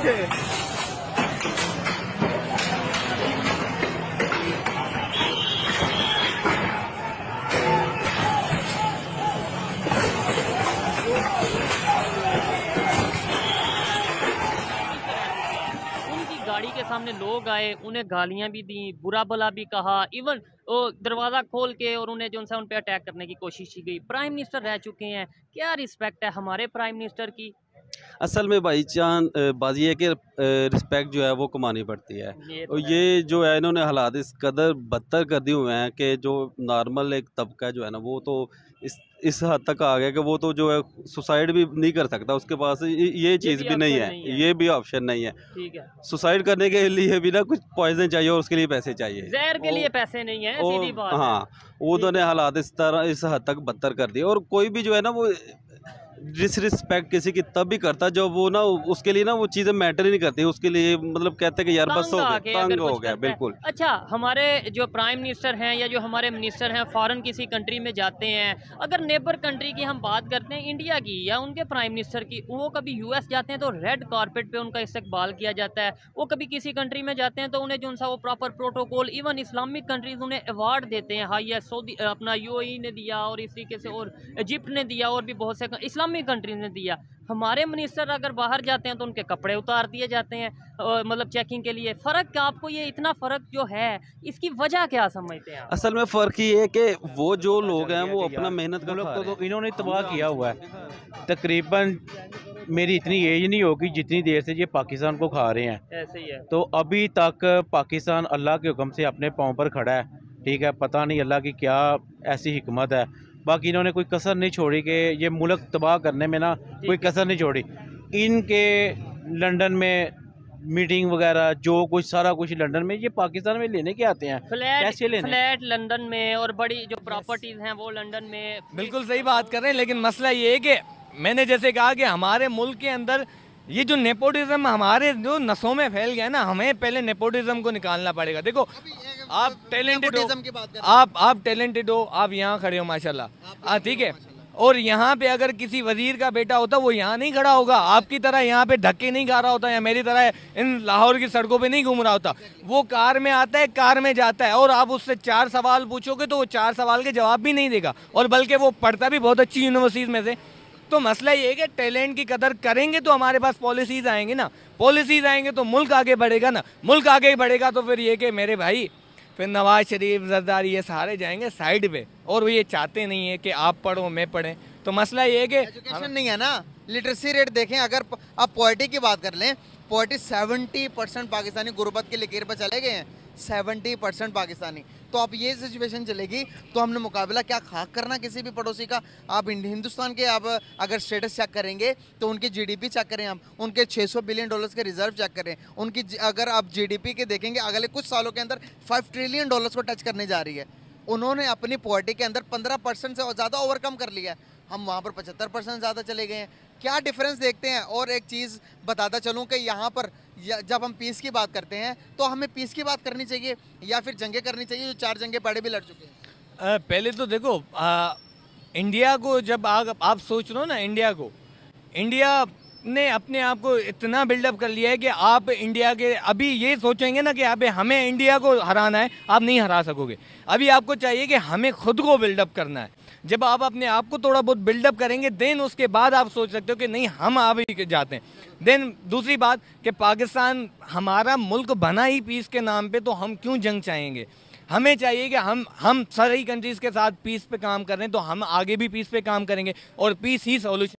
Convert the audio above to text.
गाड़ी के सामने लोग आए, उन्हें गालियां भी दी, बुरा भला भी कहा, इवन वो दरवाज़ा खोल के और उन्हें जो सा उन पे अटैक करने की कोशिश की गई। प्राइम मिनिस्टर रह चुके हैं, क्या रिस्पेक्ट है हमारे प्राइम मिनिस्टर की? असल में भाईचान बात ये है कि रिस्पेक्ट जो है वो कमानी पड़ती है। और ये जो है इन्होंने हालात इस कदर बदतर कर दिए हुए हैं कि जो नॉर्मल एक तबका जो है ना वो तो इस हद तक आ गया कि वो तो जो है सुसाइड भी नहीं कर सकता, उसके पास ये चीज़ भी नहीं है, ये भी ऑप्शन नहीं है। ठीक है, सुसाइड करने के लिए भी ना कुछ पॉइजन चाहिए और उसके लिए पैसे चाहिए, जहर के लिए पैसे नहीं है, सीधी बात हाँ, उन्होंने हालात इस हद तक बदतर कर दिए। और कोई भी जो है ना वो डिसरिस्पेक्ट किसी की तब भी करता जब वो ना उसके लिए ना वो चीज़ें मैटर ही नहीं करती, उसके लिए मतलब कहते हैं कि यार बस हो गया, तंग हो गया। बिल्कुल। अच्छा, हमारे जो प्राइम मिनिस्टर हैं या जो हमारे मिनिस्टर हैं फॉरेन किसी कंट्री में जाते हैं, अगर नेबर कंट्री की हम बात करते हैं इंडिया की या उनके प्राइम मिनिस्टर की, वो कभी यूएस जाते हैं तो रेड कारपेट पे उनका इस्तकबाल किया जाता है। वो कभी किसी कंट्री में जाते हैं तो उन्हें जो सा वो proper protocol, even Islamic countries उन्हें अवार्ड देते हैं, हाईएस्ट सऊदी अपना यूएई ने दिया और इस तरीके से और इजिप्ट ने दिया और भी बहुत से इस्लामिक कंट्रीज ने दिया। हमारे मिनिस्टर अगर बाहर जाते हैं तो उनके कपड़े उतार दिए जाते हैं मतलब चेकिंग के लिए। फ़र्क आपको ये इतना फ़र्क जो है इसकी वजह क्या समझते हैं आप? असल में फ़र्क ये है कि वो जो लोग हैं वो अपना मेहनत का खा रहे हैं। तो इन्होंने तबाह किया हुआ है। तकरीबन मेरी इतनी एज नहीं होगी जितनी देर से ये पाकिस्तान को खा रहे हैं। ऐसे ही है। तो अभी तक पाकिस्तान अल्लाह के हुक्म से अपने पाँव पर खड़ा है। ठीक है, पता नहीं अल्लाह की क्या ऐसी हिकमत है। बाकी इन्होंने कोई कसर नहीं छोड़ी कि ये मुल्क तबाह करने में ना कोई कसर नहीं छोड़ी। इनके लंदन में मीटिंग वगैरह जो कुछ सारा कुछ लंदन में ये पाकिस्तान में लेने के आते हैं। फ्लैट लंदन में और बड़ी जो प्रॉपर्टीज हैं वो लंदन में। बिल्कुल सही बात कर रहे हैं, लेकिन मसला ये है कि मैंने जैसे कहा कि हमारे मुल्क के अंदर ये जो नेपोटिज्म हमारे जो नसों में फैल गया ना, हमें पहले नेपोटिज्म को निकालना पड़ेगा। देखो आप टैलेंटेड हो, आप टैलेंटेड हो, आप यहाँ खड़े हो माशाल्लाह, ठीक है। और यहाँ पे अगर किसी वजीर का बेटा होता वो यहाँ नहीं खड़ा होगा, आपकी तरह यहाँ पे धक्के नहीं खा रहा होता या मेरी तरह इन लाहौर की सड़कों पे नहीं घूम रहा होता। वो कार में आता है, कार में जाता है, और आप उससे 4 सवाल पूछोगे तो वो 4 सवाल के जवाब भी नहीं देगा, और बल्कि वो पढ़ता भी बहुत अच्छी यूनिवर्सिटीज़ में से। तो मसला ये है कि टैलेंट की कदर करेंगे तो हमारे पास पॉलिसीज़ आएंगी ना, पॉलिसीज़ आएंगे तो मुल्क आगे बढ़ेगा ना, मुल्क आगे बढ़ेगा तो फिर ये कि मेरे भाई फिर नवाज शरीफ, जरदारी ये सारे जाएंगे साइड पे, और वो ये चाहते नहीं है कि आप पढ़ो मैं पढ़ें। तो मसला ये है कि एजुकेशन नहीं है ना, लिटरेसी रेट देखें। अगर आप पॉवर्टी की बात कर लें, पॉवर्टी 70% पाकिस्तानी गुर्बत की लकीर पर चले गए हैं, 70% पाकिस्तानी। तो अब ये सिचुएशन चलेगी तो हमने मुकाबला क्या खाक करना किसी भी पड़ोसी का। आप हिंदुस्तान के आप अगर स्टेटस चेक करेंगे तो उनकी जीडीपी चेक करें, आप उनके 600 बिलियन डॉलर्स के रिजर्व चेक करें, उनकी अगर आप जीडीपी के देखेंगे अगले कुछ सालों के अंदर 5 ट्रिलियन डॉलर्स को टच करने जा रही है। उन्होंने अपनी पॉवर्टी के अंदर 15% से ज़्यादा ओवरकम कर लिया है, हम वहाँ पर 75% ज़्यादा चले गए हैं। क्या डिफरेंस देखते हैं? और एक चीज़ बताता चलूँ कि यहाँ पर जब हम पीस की बात करते हैं तो हमें पीस की बात करनी चाहिए या फिर जंगें करनी चाहिए, जो 4 जंगें पहले भी लड़ चुके हैं। पहले तो देखो इंडिया को जब आप सोच रहे हो ना, इंडिया ने अपने आप को इतना बिल्डअप कर लिया है कि आप इंडिया के अभी ये सोचेंगे ना कि आप हमें इंडिया को हराना है, आप नहीं हरा सकोगे। अभी आपको चाहिए कि हमें खुद को बिल्डअप करना है। जब आप अपने आप को थोड़ा बहुत बिल्डअप करेंगे देन उसके बाद आप सोच सकते हो कि नहीं हम अभी जाते हैं। देन दूसरी बात कि पाकिस्तान हमारा मुल्क बना ही पीस के नाम पे, तो हम क्यों जंग चाहेंगे? हमें चाहिए कि हम सारी कंट्रीज़ के साथ पीस पे काम कर रहे हैं, तो हम आगे भी पीस पे काम करेंगे और पीस ही सॉल्यूशन